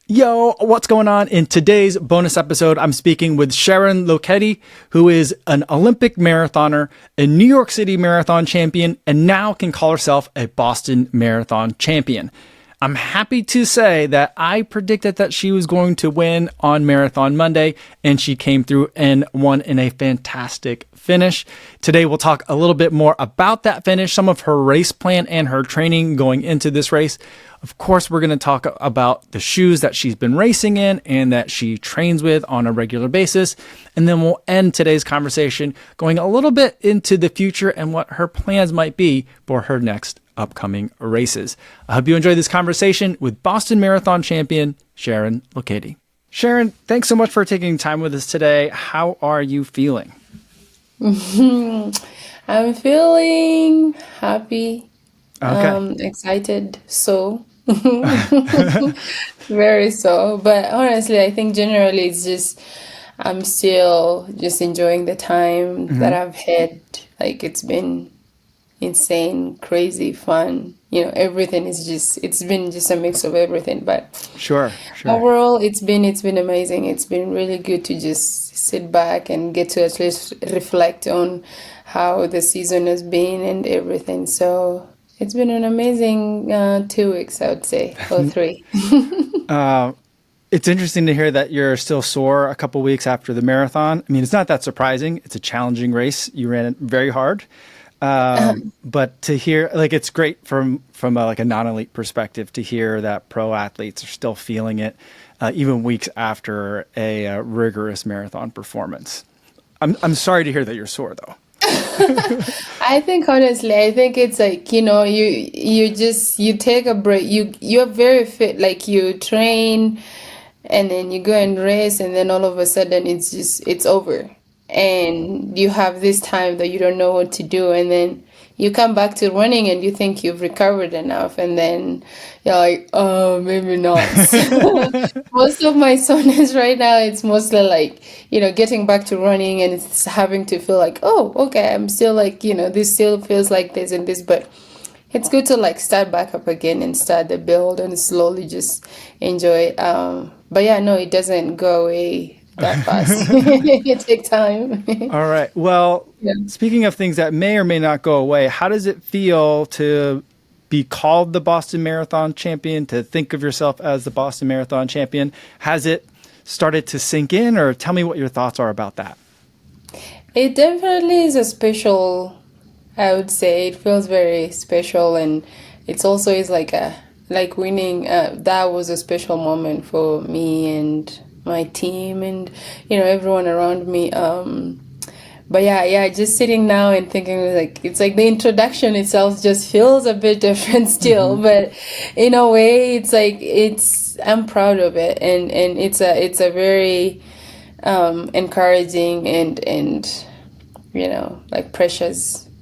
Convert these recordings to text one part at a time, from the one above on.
Yo, what's going on? In today's bonus episode, I'm speaking with Sharon Lokedi, who is an Olympic marathoner, a New York City marathon champion, and now can call herself a Boston Marathon champion. I'm happy to say that I predicted that she was going to win on Marathon Monday, and she came through and won in a fantastic finish. Today, we'll talk a little bit more about that finish, some of her race plan and her training going into this race. Of course, we're going to talk about the shoes that she's been racing in and that she trains with on a regular basis. And then we'll end today's conversation going a little bit into the future and what her plans might be for her next upcoming races. I hope you enjoyed this conversation with Boston Marathon champion Sharon Lokedi. Sharon, thanks so much for taking time with us today. How are you feeling? I'm feeling happy, excited, very so. But honestly, I think generally it's just I'm still just enjoying the time that I've had. Like it's been insane, crazy, fun. Everything is it's been just a mix of everything. But Sure. overall, it's been amazing. It's been really good to just sit back and get to at least reflect on how the season has been and everything. So it's been an amazing 2 weeks, I would say, or 3. It's interesting to hear that you're still sore a couple weeks after the marathon. I mean, it's not that surprising. It's a challenging race. You ran it very hard. But to hear, it's great from a non-elite perspective to hear that pro athletes are still feeling it, even weeks after a rigorous marathon performance. I'm sorry to hear that you're sore though. I think honestly, it's like, you take a break. You're very fit, like you train and then you go and race and then all of a sudden it's over. And you have this time that you don't know what to do, and then you come back to running and you think you've recovered enough, and then you're like, oh, maybe not. Most of my soreness right now, it's mostly like, getting back to running, and it's having to feel like, oh, okay, I'm still like, this still feels like this and this, but it's good to start back up again and start the build and slowly just enjoy. But yeah, no, it doesn't go away that fast. It takes time. All right. Well, Yeah. speaking of things that may or may not go away, how does it feel to be called the Boston Marathon champion, to think of yourself as the Boston Marathon champion? Has it started to sink in, or tell me what your thoughts are about that? It definitely is a special, I would say. It feels very special, and it's also is like winning. That was a special moment for me and my team and everyone around me. But yeah, just sitting now and thinking it's like the introduction itself just feels a bit different still, but in a way I'm proud of it, and it's a very encouraging and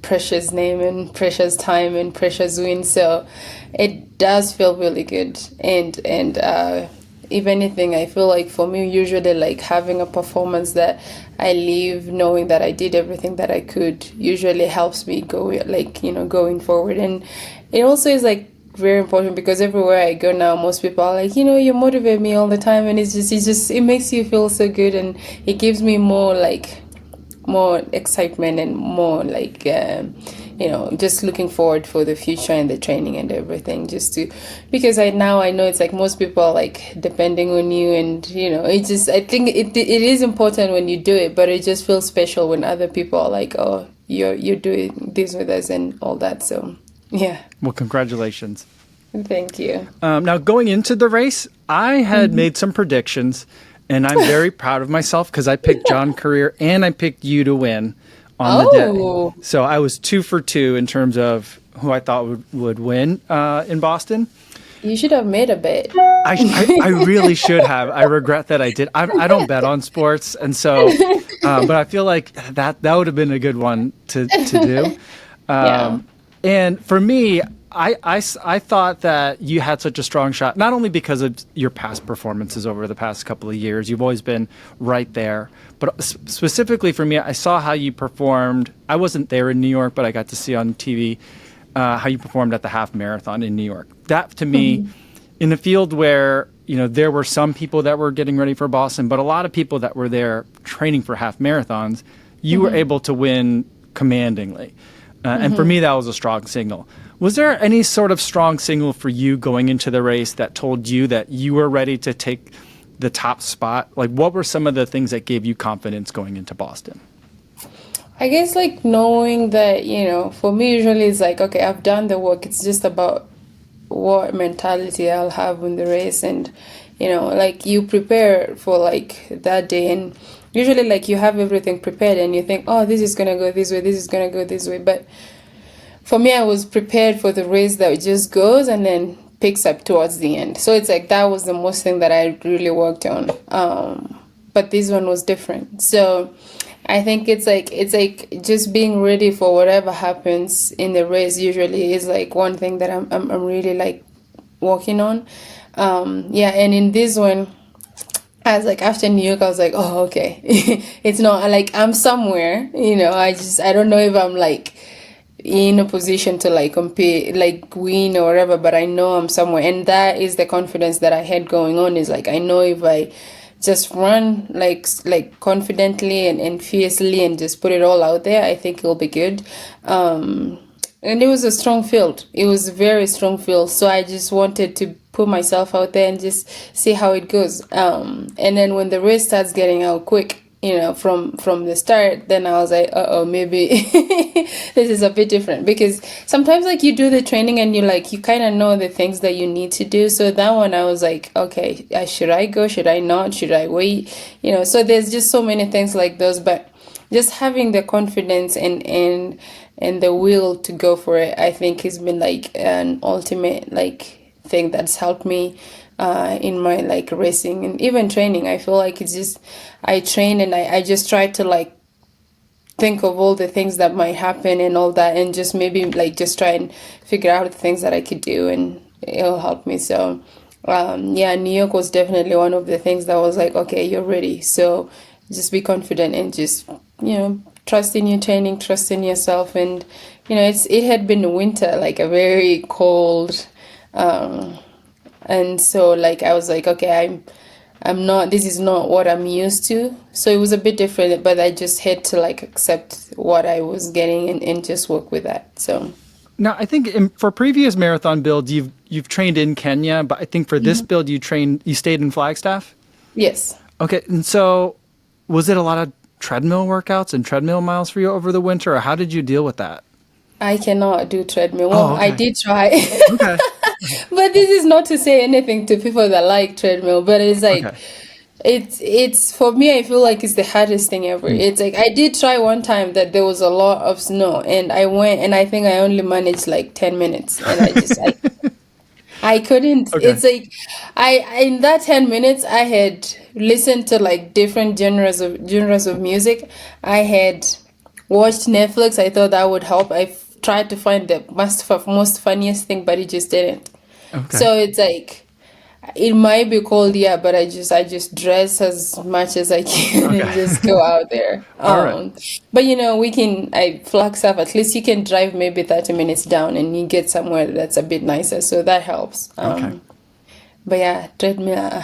precious name and precious time and precious win. So it does feel really good, and if anything, I feel like for me, usually having a performance that I leave knowing that I did everything that I could usually helps me go going forward. And it also is very important because everywhere I go now, most people are like, you motivate me all the time, and it makes you feel so good, and it gives me more excitement and more just looking forward for the future and the training and everything, because I know it's most people are depending on you, and I think it is important when you do it, but it just feels special when other people are like, oh, you're doing this with us and all that. So yeah. Well, congratulations. Thank you. Now, going into the race, I had made some predictions, and I'm very proud of myself because I picked John Career and I picked you to win on the day. So I was 2 for 2 in terms of who I thought would win in Boston. You should have made a bet. I really should have. I regret that I did. I don't bet on sports, and so, but I feel like that would have been a good one to do. Yeah. And for me, I thought that you had such a strong shot, not only because of your past performances over the past couple of years. You've always been right there. But specifically for me, I saw how you performed. I wasn't there in New York, but I got to see on TV how you performed at the half marathon in New York. That, to me, in a field where there were some people that were getting ready for Boston, but a lot of people that were there training for half marathons, you were able to win commandingly. And for me, that was a strong signal. Was there any sort of strong signal for you going into the race that told you that you were ready to take the top spot? Like, what were some of the things that gave you confidence going into Boston? I guess like knowing that, for me usually it's like, okay, I've done the work. It's just about what mentality I'll have in the race. And, like you prepare for like that day, and usually like you have everything prepared and you think, oh, this is going to go this way, this is going to go this way. But for me, I was prepared for the race that just goes and then picks up towards the end. So it's like that was the most thing that I really worked on. But this one was different. So I think it's like just being ready for whatever happens in the race usually is like one thing that I'm really like working on. And in this one, I was like, after New York, I was like, oh, okay. It's not like I'm somewhere, I don't know if I'm like in a position to like compete, like win or whatever, but I know I'm somewhere. And that is the confidence that I had going on, is like, I know if I just run like confidently and fiercely and just put it all out there, I think it'll be good. And it was a strong field. It was a very strong field. So I just wanted to put myself out there and just see how it goes. And then when the race starts getting out quick, from the start, then I was like, maybe this is a bit different, because sometimes like you do the training and you kind of know the things that you need to do. So that one I was like, okay, should I go? Should I not? Should I wait? So there's just so many things like those, but just having the confidence and the will to go for it, I think has been like an ultimate like thing that's helped me in my like racing and even training. I feel like it's just, I train and I just try to like think of all the things that might happen and all that, and just maybe like just try and figure out the things that I could do, and it'll help me. So New York was definitely one of the things that was like, okay, you're ready, so just be confident and just trust in your training, trust in yourself. And it had been winter, like a very cold, and so like I was like, okay, I'm not, this is not what I'm used to. So it was a bit different, but I just had to like accept what I was getting and just work with that. So now I think for previous marathon builds, you've trained in Kenya, but I think for this build you stayed in Flagstaff? Yes. Okay. And so was it a lot of treadmill workouts and treadmill miles for you over the winter, or how did you deal with that? I cannot do treadmill. Well, okay. I did try. Okay. But this is not to say anything to people that like treadmill, but it's like, Okay. it's for me, I feel like it's the hardest thing ever. It's like, I did try one time that there was a lot of snow, and I went, and I think I only managed like 10 minutes, and I couldn't. Okay. It's like, I in that 10 minutes, I had listened to like different genres of music. I had watched Netflix. I thought that would help. I tried to find the most funniest thing, but it just didn't. Okay. So it's like, it might be cold, yeah, but I just dress as much as I can and just go out there. All right. But Flagstaff, at least you can drive maybe 30 minutes down and you get somewhere that's a bit nicer, so that helps. Okay. But yeah, treadmill.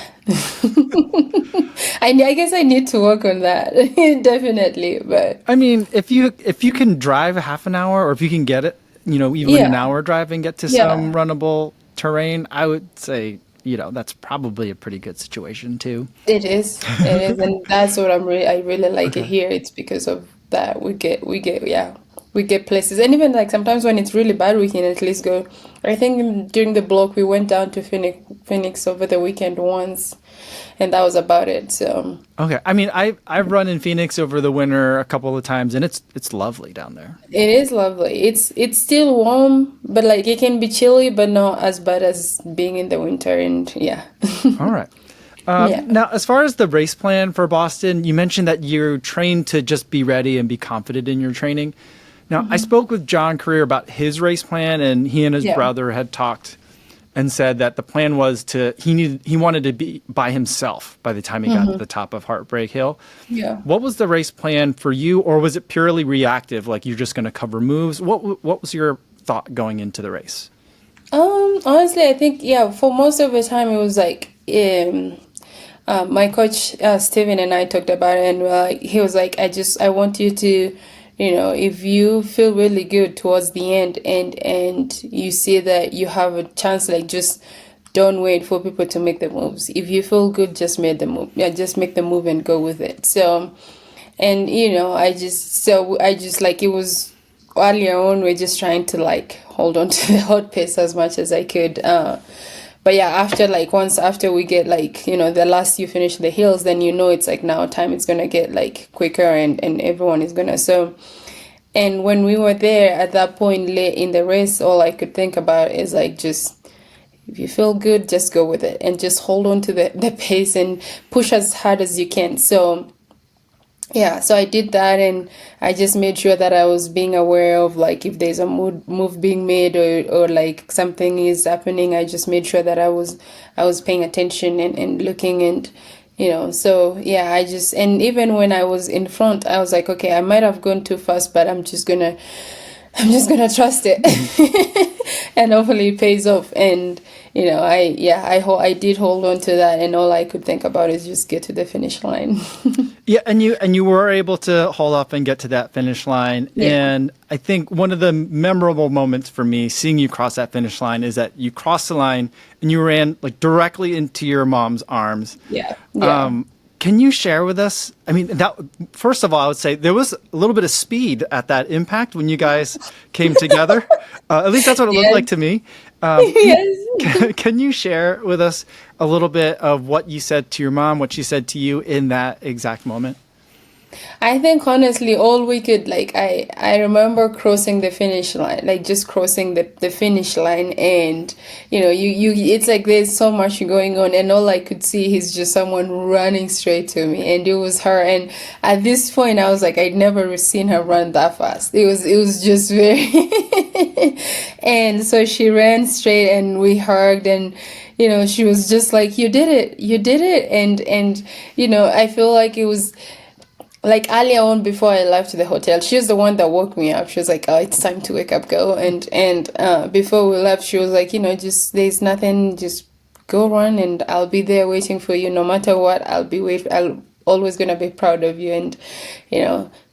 I guess I need to work on that definitely. But I mean, if you can drive a half an hour, or if you can get it, even an hour drive and get to some runnable terrain, I would say, that's probably a pretty good situation too. It is, and that's what I really like it here. It's because of that we get places, and even like sometimes when it's really bad, we can at least go. I think during the block we went down to Phoenix over the weekend once, and that was about it. So okay, I mean, I've run in Phoenix over the winter a couple of times, and it's lovely down there. it is lovely. It's still warm, but like it can be chilly, but not as bad as being in the winter. And yeah. All right. Now, as far as the race plan for Boston, you mentioned that you're trained to just be ready and be confident in your training. Now, I spoke with John Career about his race plan, and he and his brother had talked and said that the plan was he wanted to be by himself by the time he got to the top of Heartbreak Hill. Yeah. What was the race plan for you, or was it purely reactive, like you're just going to cover moves? What was your thought going into the race? Honestly, I think, yeah, for most of the time it was like, my coach, Steven, and I talked about it, and he was like, I want you to, if you feel really good towards the end, and you see that you have a chance, like, just don't wait for people to make the moves. If you feel good, just make the move. Yeah, just make the move and go with it. So, and I just like, it was earlier on, we're just trying to like hold on to the hot pace as much as I could. But yeah, after, like, once after we get, like, the last you finish the hills, then it's like, now time is gonna get like quicker, and everyone is gonna, so. And when we were there at that point late in the race, all I could think about is like, just, if you feel good, just go with it and just hold on to the pace and push as hard as you can. So yeah, so I did that, and I just made sure that I was being aware of, like, if there's a move being made, or like something is happening. I just made sure that I was paying attention, and looking, and so yeah, and even when I was in front, I was like, okay, I might have gone too fast, but I'm just gonna trust it, and hopefully it pays off. And I did hold on to that, and all I could think about is just get to the finish line. Yeah, and you were able to hold up and get to that finish line. Yeah, And I think one of the memorable moments for me seeing you cross that finish line is that you crossed the line and you ran like directly into your mom's arms. yeah, yeah. Can you share with us? I mean, that first of all, I would say there was a little bit of speed at that impact when you guys came together. At least that's what it looked Yes, like to me. yes. Can you share with us a little bit of what you said to your mom, what she said to you in that exact moment? I think honestly, all we could, like, I remember crossing the finish line, like just crossing the finish line, and you it's like there's so much going on, and all I could see is just someone running straight to me, and it was her. And at this point, I was like, I'd never seen her run that fast. It was just very, and so she ran straight, and we hugged, and she was just like, you did it, and I feel like it was. Like earlier on, before I left the hotel, she was the one that woke me up. She was like, "Oh, it's time to wake up, girl." And before we left, she was like, just there's nothing, just go run, and I'll be there waiting for you. No matter what, I'll always gonna be proud of you. And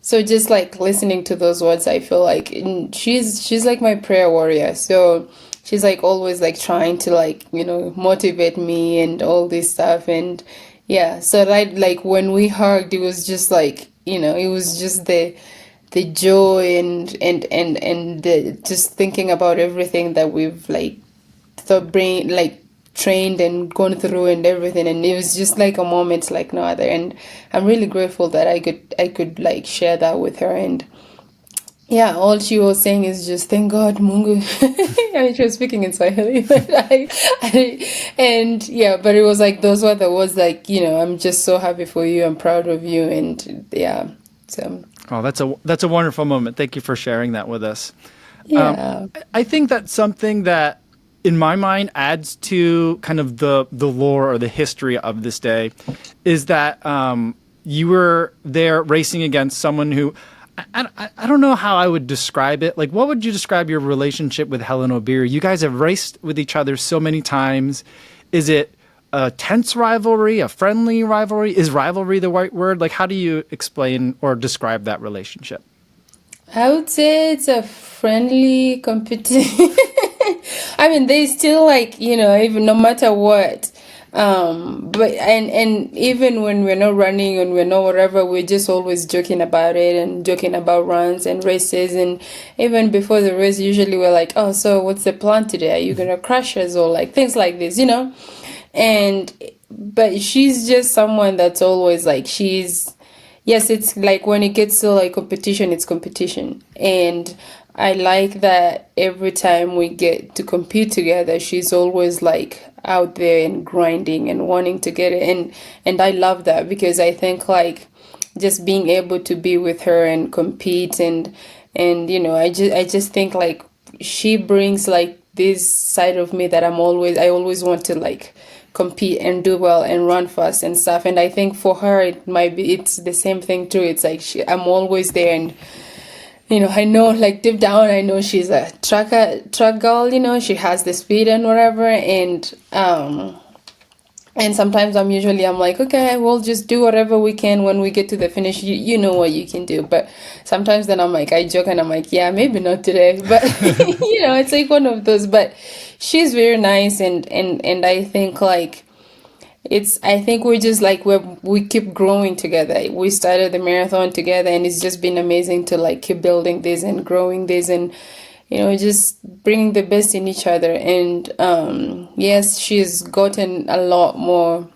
so just like listening to those words, I feel like, she's like my prayer warrior. So she's like always like trying to, like, motivate me and all this stuff. And yeah, so like when we hugged, it was just like, it was just the joy, and just thinking about everything that we've like trained and gone through and everything, and it was just like a moment like no other. And I'm really grateful that I could like share that with her. And yeah, all she was saying is just thank God, Mungu. I mean, she was speaking in Swahili, but and yeah, but it was like those were the words, like, I'm just so happy for you, I'm proud of you, and yeah, so Oh, that's a wonderful moment. Thank you for sharing that with us. yeah. I think that's something that, in my mind, adds to kind of the lore or the history of this day, is that you were there racing against someone who, I don't know how I would describe it. Like, what would you describe your relationship with Hellen Obiri? You guys have raced with each other so many times. Is it a tense rivalry, a friendly rivalry? Is rivalry the right word? Like, how do you explain or describe that relationship? I would say it's a friendly competition. I mean, they still, like, even no matter what. But and even when we're not running and we're not whatever, we're just always joking about it and joking about runs and races. And even before the race, usually we're like, oh, so what's the plan today? Are you gonna crush us, or like things like this? And but she's just someone that's always like, yes, it's like when it gets to like competition, it's competition. And I like that every time we get to compete together, she's always like out there and grinding and wanting to get it. And I love that, because I think like just being able to be with her and compete, and I just think like she brings like this side of me that I always want to like compete and do well and run fast and stuff. And I think for her it's the same thing too. It's like I'm always there, I know, like deep down, I know she's a truck girl. She has the speed and whatever, and sometimes I'm like, okay, we'll just do whatever we can when we get to the finish. You know what you can do. But sometimes then I'm like, I joke and I'm like, yeah, maybe not today. But it's like one of those. But she's very nice, and I think like I think we're just like we keep growing together. We started the marathon together, and it's just been amazing to like keep building this and growing this, and just bringing the best in each other. And yes, she's gotten a lot more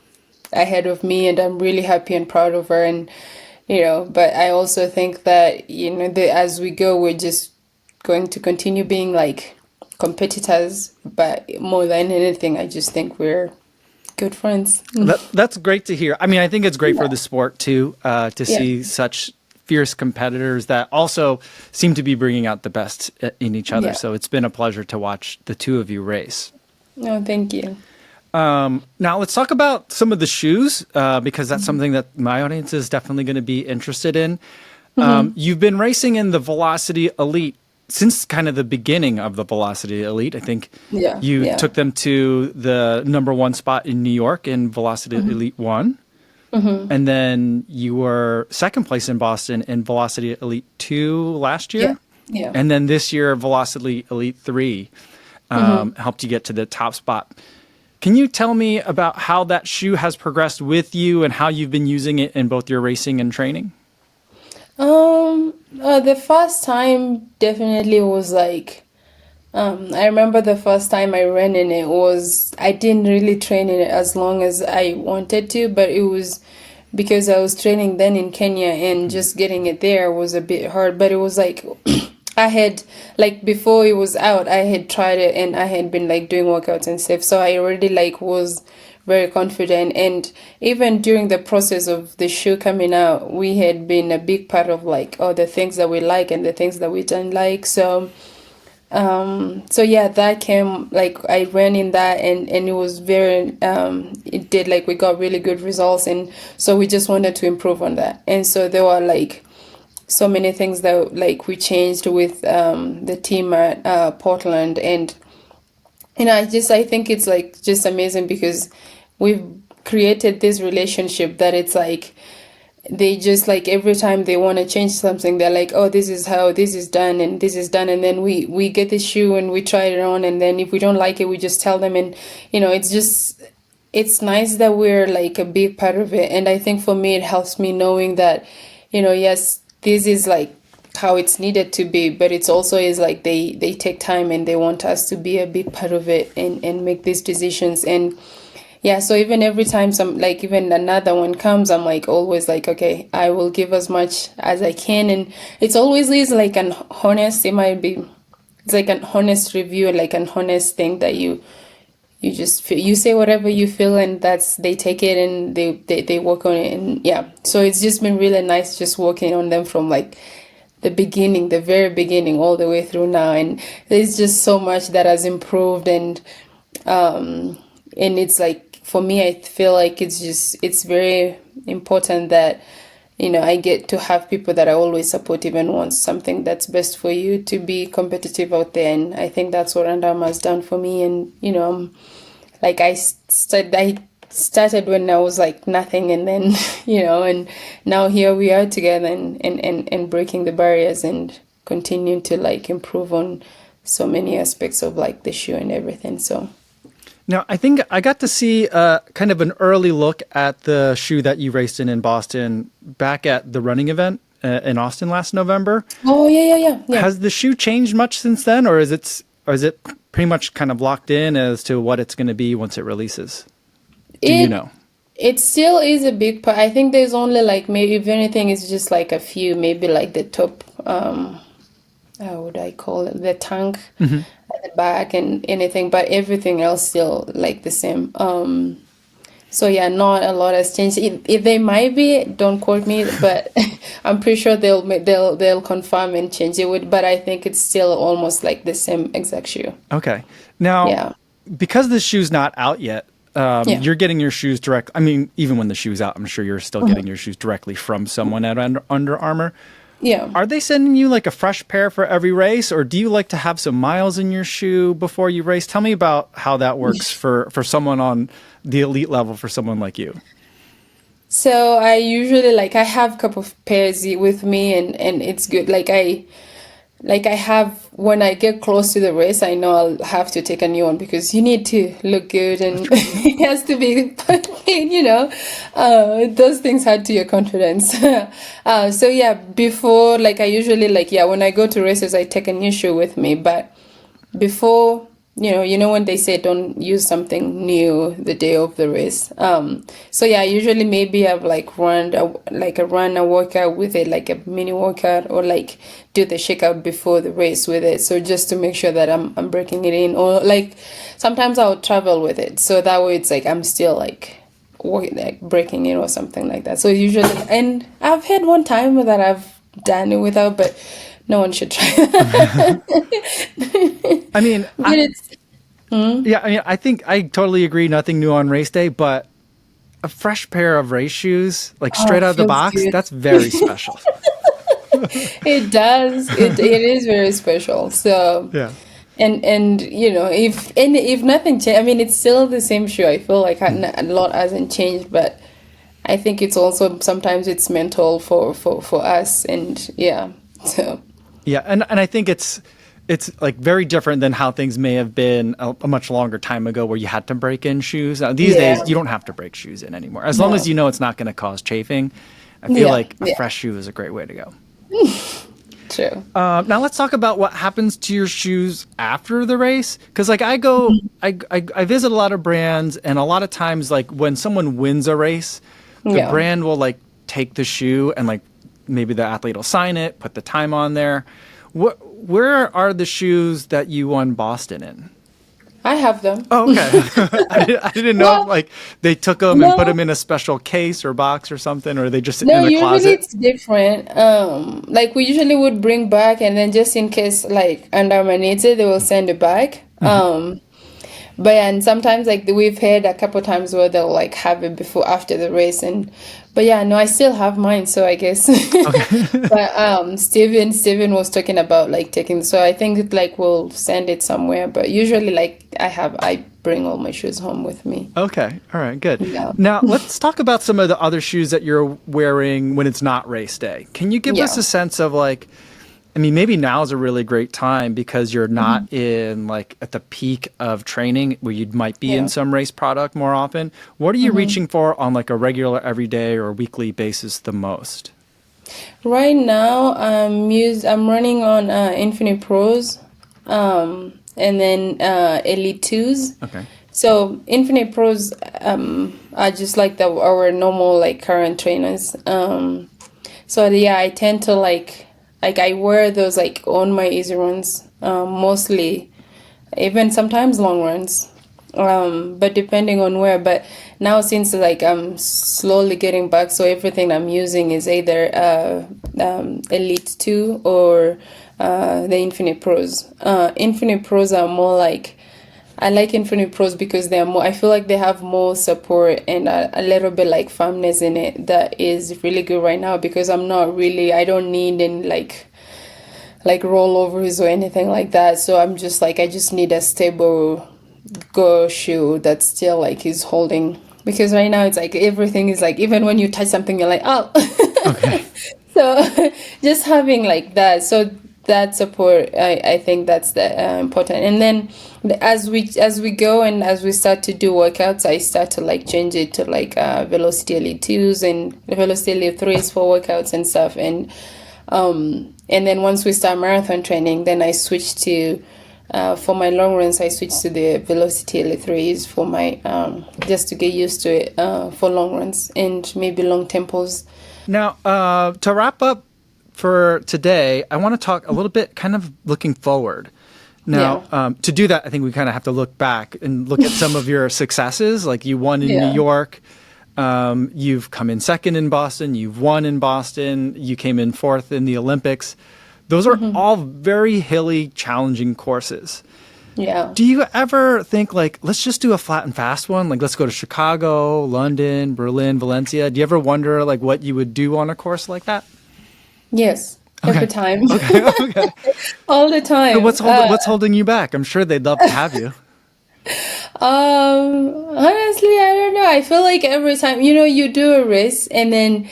ahead of me, and I'm really happy and proud of her. And but I also think that as we go, we're just going to continue being like competitors. But more than anything, I just think we're good friends. That's great to hear. I mean, I think it's great for the sport too, to Yeah. see such fierce competitors that also seem to be bringing out the best in each other. Yeah. So it's been a pleasure to watch the two of you race. No, thank you. Now let's talk about some of the shoes, because that's something that my audience is definitely going to be interested in. You've been racing in the Velociti Elite since kind of the beginning of the Velociti Elite. I think you took them to the #1 spot in New York in Velociti Elite 1. And then you were second place in Boston in Velociti Elite 2 last year. Yeah. And then this year, Velociti Elite 3 helped you get to the top spot. Can you tell me about how that shoe has progressed with you and how you've been using it in both your racing and training? The first time definitely was like, I remember the first time I ran in it I didn't really train in it as long as I wanted to, but it was because I was training then in Kenya, and just getting it there was a bit hard. But it was like, I had, like, before it was out, I had tried it, and I had been like doing workouts and stuff, so I already like was very confident. And even during the process of the shoe coming out, we had been a big part of like all the things that we like and the things that we don't like. So yeah, that came, like, I ran in that, and it was very it did, like, we got really good results, and so we just wanted to improve on that. And so there were like so many things that like we changed with the team at Portland. And I think it's like just amazing because we've created this relationship that it's like they just like every time they want to change something, they're like, oh, this is how this is done and this is done. And then we get the shoe and we try it on, and then if we don't like it, we just tell them. And it's nice that we're like a big part of it. And I think for me it helps me knowing that yes, this is like how it's needed to be, but it's also is like they take time and they want us to be a big part of it and make these decisions. And yeah, so even every time even another one comes, I'm like always like, okay, I will give as much as I can. And it's always is like it's like an honest review, like an honest thing that you just feel, you say whatever you feel, and they take it and they work on it. And yeah, so it's just been really nice just working on them from like the very beginning all the way through now. And there's just so much that has improved. And it's like, for me, I feel like it's very important that I get to have people that are always supportive and want something that's best for you to be competitive out there. And I think that's what Under Armour has done for me. And like I started when I was like nothing, and then and now here we are together and breaking the barriers and continuing to like improve on so many aspects of like the shoe and everything. So now, I think I got to see kind of an early look at the shoe that you raced in Boston back at the running event in Austin last November. Oh, yeah. Has the shoe changed much since then, or is it pretty much kind of locked in as to what it's going to be once it releases? Do you know? It still is a big part. I think there's only like, maybe if anything, it's just like a few, maybe like the top, how would I call it, the tank at the back and anything, but everything else still like the same. So yeah, not a lot has changed. If they might be, don't quote me, but I'm pretty sure they'll confirm and change it. But I think it's still almost like the same exact shoe. Okay. Now, because the shoe's not out yet, you're getting your shoes direct. I mean, even when the shoe's out, I'm sure you're still getting your shoes directly from someone at Under Armour. Yeah. Are they sending you like a fresh pair for every race, or do you like to have some miles in your shoe before you race? Tell me about how that works for someone on the elite level, for someone like you. So I usually like I have a couple of pairs with me, and it's good. Like I have when I get close to the race, I know I'll have to take a new one because you need to look good and it has to be clean, those things add to your confidence. So yeah, before like I usually like yeah, when I go to races, I take a new shoe with me, but before when they say don't use something new the day of the race. So yeah, usually maybe I've like run a workout with it, like a mini workout, or like do the shakeout before the race with it. So just to make sure that I'm breaking it in, or like sometimes I'll travel with it. So that way it's like I'm still like breaking it or something like that. So usually, and I've had one time that I've done it without, but no one should try. I mean, But it's yeah, I mean, I think I totally agree. Nothing new on race day, but a fresh pair of race shoes, like straight out of the feels box, good. that's very special. It does. It is very special. So Yeah. and if nothing changed, I mean it's still the same shoe. I feel like a lot hasn't changed, but I think it's also sometimes it's mental for us, and yeah. So Yeah, and I think it's like very different than how things may have been a much longer time ago, where you had to break in shoes. These days, yeah. you don't have to break shoes in anymore, as long as No. you know it's not going to cause chafing. I feel Yeah. like a Yeah. fresh shoe is a great way to go. True. Now let's talk about what happens to your shoes after the race. Because like I visit a lot of brands, and a lot of times like when someone wins a race, the Yeah. brand will like take the shoe and like maybe the athlete will sign it, put the time on there. Where are the shoes that you won Boston in? I have them. Oh, okay. I didn't know if Well, like they took them and put no. them in a special case or box or something, or they just sit No, in a usually closet. it's different. Like we usually would bring back, and then just in case like under needs it, they will send it back. But yeah, and sometimes like we've had a couple times where they'll like have it before after the race, and but yeah, no, I still have mine, so I guess. But Steven was talking about like taking, so I think like we'll send it somewhere. But usually like I bring all my shoes home with me. Okay. All right. Good. Yeah. Now let's talk about some of the other shoes that you're wearing when it's not race day. Can you give us Yeah. a sense of like, I mean, maybe now is a really great time because you're not in like at the peak of training where you might be in Yeah. some race product more often. What are you reaching for on like a regular, everyday or weekly basis the most? Right now, I'm running on Infinite Pros, and then Elite Twos. Okay. So Infinite Pros are just like our normal like current trainers. So yeah, I tend to like I wear those like on my easy runs, mostly, even sometimes long runs. But depending on where. But now since like I'm slowly getting back, so everything I'm using is either Elite 2 or the Infinite Pros. Infinite Pros are more like, I like Infinite Pros because they're more, I feel like they have more support and a little bit like firmness in it that is really good right now, because I don't need any like rollovers or anything like that. So I'm just like, I just need a stable go shoe that still like is holding, because right now it's like everything is like, even when you touch something you're like, oh. Okay. So just having like that, so that support, I think that's the important. And then as we go and as we start to do workouts, I start to like change it to like Velociti Elite 2s and Velociti Elite 3s for workouts and stuff. And then once we start marathon training, then I switch to for my long runs, I switched to the Velociti Elite 3s for my just to get used to it for long runs and maybe long tempos. Now, to wrap up for today, I want to talk a little bit kind of looking forward. Now, to do that, I think we kind of have to look back and look at some of your successes. Like you won in New York. You've come in second in Boston. You've won in Boston. You came in fourth in the Olympics. Those are all very hilly, challenging courses. Yeah. Do you ever think like, let's just do a flat and fast one? Like, let's go to Chicago, London, Berlin, Valencia. Do you ever wonder like what you would do on a course like that? Yes. every Okay. time, Okay. Okay. all the So time. what's holding you back? I'm sure they'd love to have you. Honestly, I don't know. I feel like every time, you do a race and then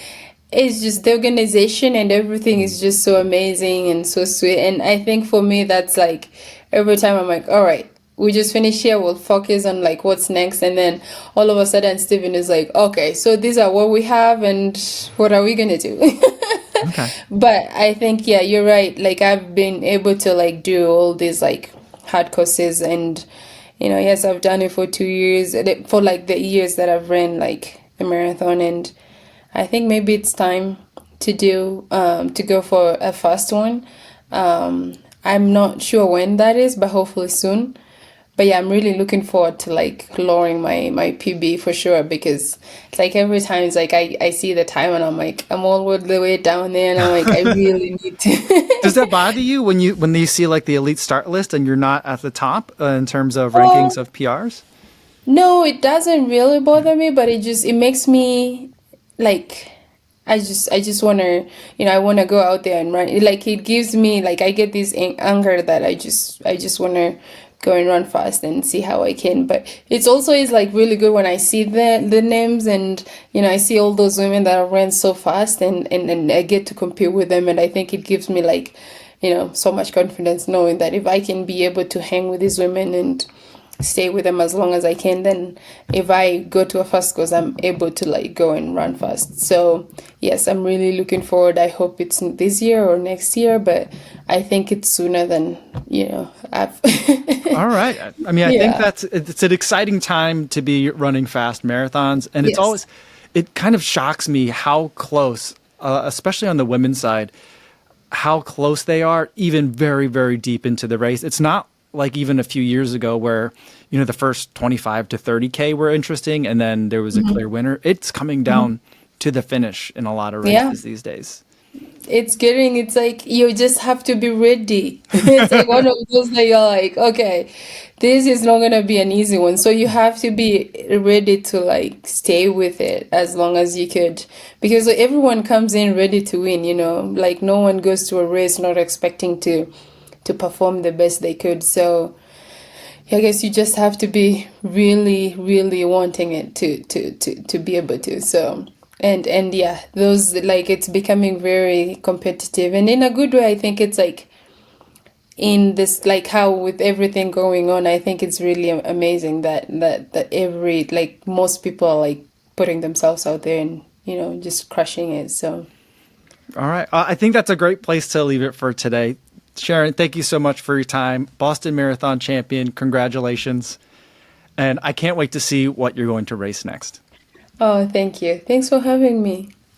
it's just the organization and everything is just so amazing and so sweet. And I think for me, that's like every time I'm like, all right, we just finished here, we'll focus on like what's next. And then all of a sudden, Steven is like, okay, so these are what we have and what are we gonna do? Okay. But I think, yeah, you're right. Like I've been able to like do all these like hard courses and yes, I've done it for 2 years, for like the years that I've ran like a marathon, and I think maybe it's time to go for a fast one. I'm not sure when that is, but hopefully soon. But yeah, I'm really looking forward to like lowering my PB for sure, because it's like every time it's like I see the time and I'm like I'm all the way down there and I'm like I really need Does to. that bother you when you see like the elite start list and you're not at the top in terms of rankings Oh, of PRs? no, it doesn't really bother me, but it makes me like I just want to I want to go out there and run. Like it gives me like I get this anger that I just want to go and run fast and see how I can. But it's also is like really good when I see the names and I see all those women that ran so fast and I get to compete with them, and I think it gives me like so much confidence knowing that if I can be able to hang with these women and stay with them as long as I can, then if I go to a fast course, I'm able to like go and run fast. So yes, I'm really looking forward. I hope it's this year or next year, but I think it's sooner than I've. All right. I mean, I think Yeah. it's an exciting time to be running fast marathons, and Yes. it kind of shocks me how close, especially on the women's side, how close they are, even very, very deep into the race. It's not like even a few years ago where, the first 25 to 30K were interesting and then there was a clear winner. It's coming down to the finish in a lot of Yeah. races these days. It's like you just have to be ready. It's like one of those that you're like, okay, this is not gonna be an easy one. So you have to be ready to like stay with it as long as you could. Because everyone comes in ready to win. Like no one goes to a race not expecting to perform the best they could. So I guess you just have to be really, really wanting it to be able to. So and yeah, those like it's becoming very competitive and in a good way. I think it's like in this like how with everything going on, I think it's really amazing that every like most people are like putting themselves out there and just crushing it. So All right. I think that's a great place to leave it for today. Sharon, thank you so much for your time. Boston Marathon champion, congratulations. And I can't wait to see what you're going to race next. oh, thank you. Thanks for having me.